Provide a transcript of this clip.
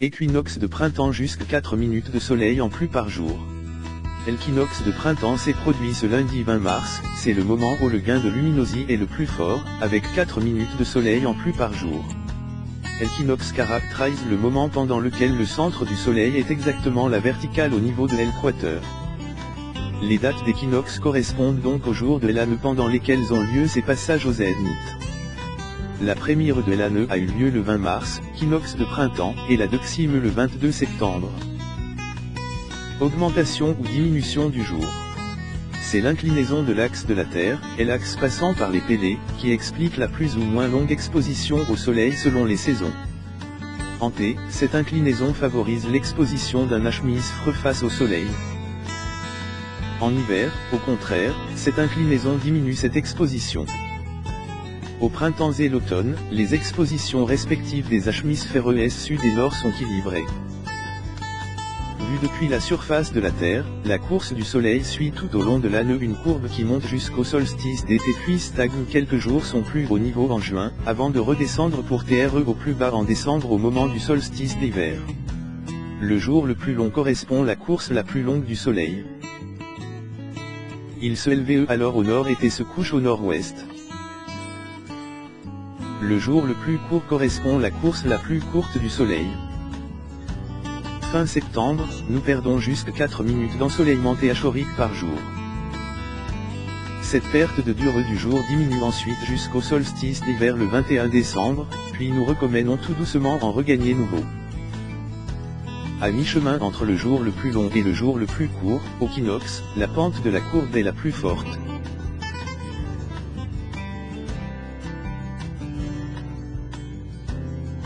Équinoxe de printemps jusqu'à 4 minutes de soleil en plus par jour. L'équinoxe de printemps s'est produit ce lundi 20 mars, c'est le moment où le gain de luminosité est le plus fort, avec 4 minutes de soleil en plus par jour. L'équinoxe caractérise le moment pendant lequel le centre du soleil est exactement la verticale au niveau de l'équateur. Les dates d'équinoxe correspondent donc aux jours de l'année pendant lesquels ont lieu ces passages au zénith. La première de l'année a eu lieu le 20 mars, équinoxe de printemps, et la deuxième le 22 septembre. Augmentation ou diminution du jour. C'est l'inclinaison de l'axe de la Terre, et l'axe passant par les pélées, qui explique la plus ou moins longue exposition au Soleil selon les saisons. En été, cette inclinaison favorise l'exposition d'un hémisphère face au Soleil. En hiver, au contraire, cette inclinaison diminue cette exposition. Au printemps et l'automne, les expositions respectives des hémisphères est sud et nord sont équilibrées. Vue depuis la surface de la Terre, la course du Soleil suit tout au long de l'année une courbe qui monte jusqu'au solstice d'été puis stagne quelques jours son plus haut niveau en juin, avant de redescendre pour TRE au plus bas en décembre au moment du solstice d'hiver. Le jour le plus long correspond à la course la plus longue du Soleil. Il se lève alors au nord et se couche au nord-ouest. Le jour le plus court correspond à la course la plus courte du Soleil. Fin septembre, nous perdons jusqu'à 4 minutes d'ensoleillement théorique par jour. Cette perte de durée du jour diminue ensuite jusqu'au solstice d'hiver le 21 décembre, puis nous recommençons tout doucement en regagner nouveau. À mi-chemin entre le jour le plus long et le jour le plus court, au équinoxe, la pente de la courbe est la plus forte.